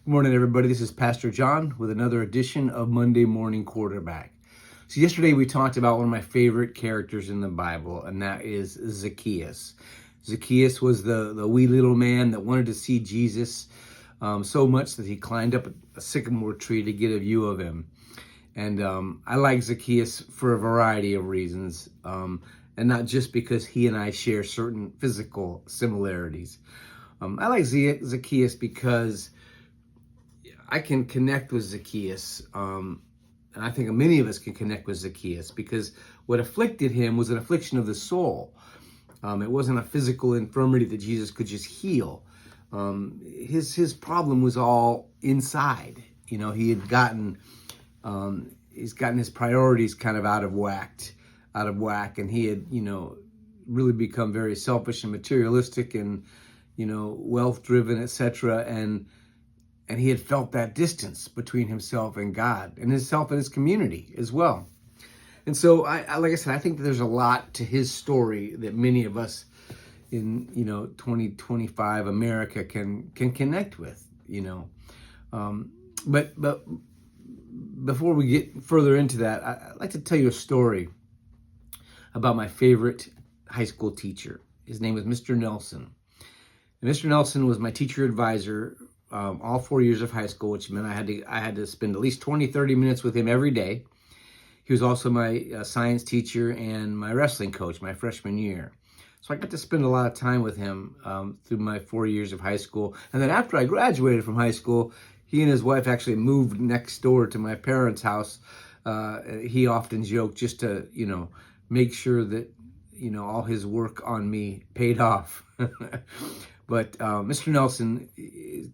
Good morning, everybody. This is Pastor John with another edition of Monday Morning Quarterback. So yesterday we talked about one of my favorite characters in the Bible, and that is Zaccheus. Zaccheus was the wee little man that wanted to see Jesus so much that he climbed up a sycamore tree to get a view of him. And I like Zaccheus for a variety of reasons, and not just because he and I share certain physical similarities. I like Zaccheus because I can connect with Zaccheus, and I think many of us can connect with Zaccheus because what afflicted him was an affliction of the soul. It wasn't a physical infirmity that Jesus could just heal. His problem was all inside. You know, he's gotten his priorities kind of out of whack, and he had, really become very selfish and materialistic and, wealth driven, etc. And he had felt that distance between himself and God and himself and his community as well. And so, like I said, I think that there's a lot to his story that many of us in, 2025 America can connect with, But before we get further into that, I'd like to tell you a story about my favorite high school teacher. His name was Mr. Nelson. And Mr. Nelson was my teacher advisor all 4 years of high school, which meant I had to spend at least 30 minutes with him every day. He was also my science teacher and my wrestling coach my freshman year. So I got to spend a lot of time with him through my 4 years of high school. And then after I graduated from high school, he and his wife actually moved next door to my parents' house. He often joked just to, make sure that, all his work on me paid off. But Mr. Nelson,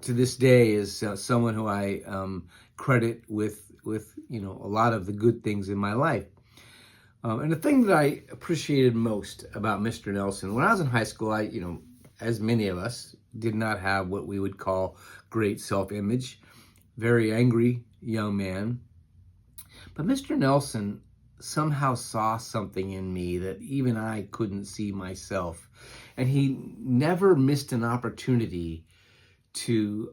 to this day, is someone who I credit with a lot of the good things in my life. And the thing that I appreciated most about Mr. Nelson, when I was in high school, I, as many of us, did not have what we would call great self-image. Very angry young man. But Mr. Nelson somehow saw something in me that even I couldn't see myself. And he never missed an opportunity to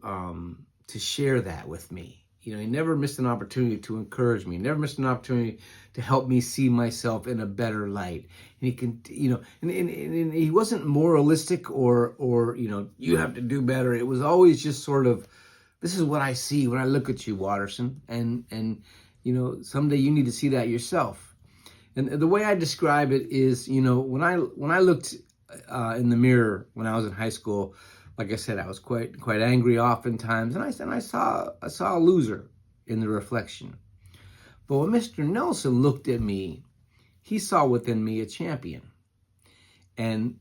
share that with me. He never missed an opportunity to encourage me. Never missed an opportunity to help me see myself in a better light. And he can, and he wasn't moralistic or you have to do better. It was always just sort of, this is what I see when I look at you, Watterson, and someday you need to see that yourself. And the way I describe it is, when I looked in the mirror when I was in high school, like I said, I was quite angry oftentimes, and I saw a loser in the reflection. But when Mr. Nelson looked at me, he saw within me a champion. And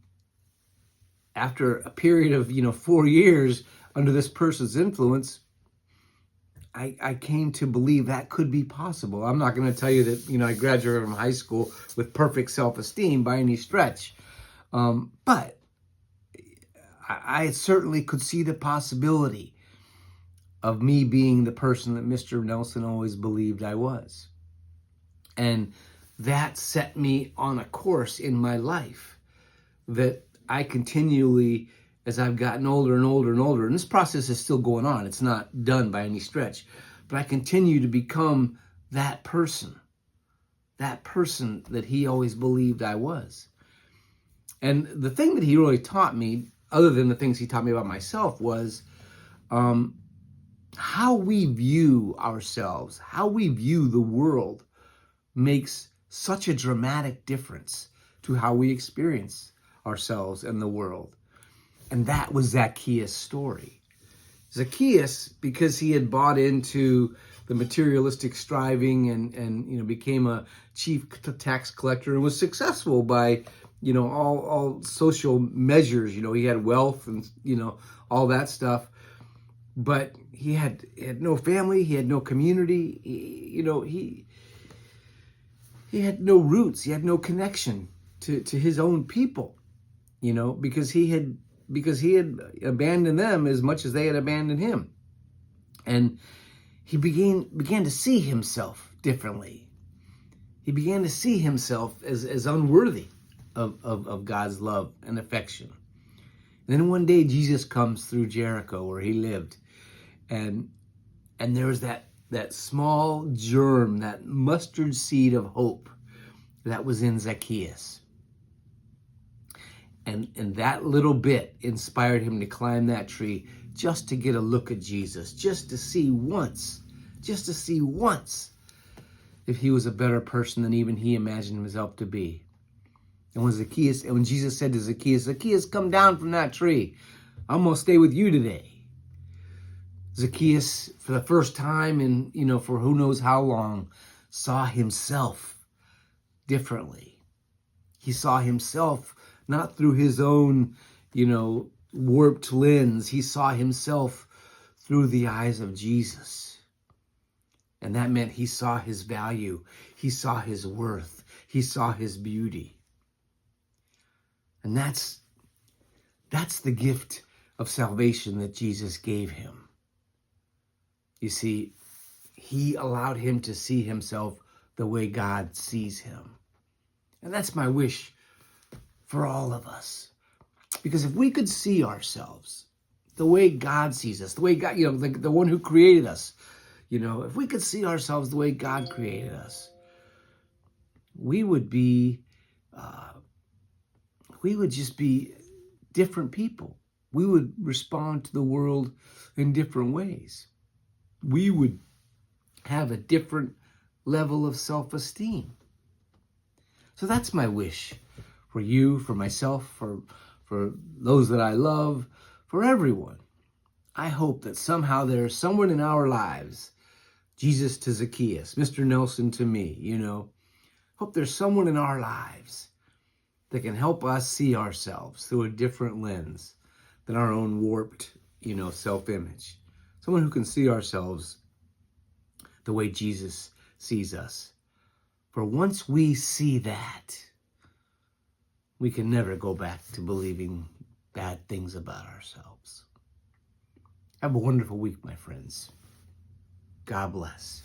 after a period of 4 years under this person's influence, I came to believe that could be possible. I'm not going to tell you that I graduated from high school with perfect self-esteem by any stretch. But I certainly could see the possibility of me being the person that Mr. Nelson always believed I was. And that set me on a course in my life that I continually, as I've gotten older and older and older, and this process is still going on, it's not done by any stretch, but I continue to become that person that he always believed I was. And the thing that he really taught me, other than the things he taught me about myself, was how we view ourselves, how we view the world makes such a dramatic difference to how we experience ourselves and the world. And that was Zaccheus' story. Zaccheus, because he had bought into the materialistic striving and became a chief tax collector and was successful by all social measures. He had wealth and all that stuff, but he had no family, he had no community, he had no roots, he had no connection to his own people, because he had abandoned them as much as they had abandoned him. And he began to see himself differently. He began to see himself as unworthy of God's love and affection. And then one day Jesus comes through Jericho where he lived, And there was that small germ, that mustard seed of hope that was in Zaccheus. And that little bit inspired him to climb that tree just to get a look at Jesus, just to see once if he was a better person than even he imagined himself to be. And when Jesus said to Zaccheus, Zaccheus, come down from that tree. I'm going to stay with you today. Zaccheus, for the first time in, for who knows how long, saw himself differently. He saw himself not through his own, warped lens. He saw himself through the eyes of Jesus. And that meant he saw his value. He saw his worth. He saw his beauty. And that's the gift of salvation that Jesus gave him. You see, he allowed him to see himself the way God sees him. And that's my wish for all of us. Because if we could see ourselves the way God sees us, the way God, the one who created us, if we could see ourselves the way God created us, we would just be different people. We would respond to the world in different ways. We would have a different level of self-esteem. So that's my wish for you, for myself, for those that I love, for everyone. I hope that somehow there's someone in our lives, Jesus to Zaccheus, Mr. Nelson to me, hope there's someone in our lives that can help us see ourselves through a different lens than our own warped, self-image. Someone who can see ourselves the way Jesus sees us. For once we see that, we can never go back to believing bad things about ourselves. Have a wonderful week, my friends. God bless.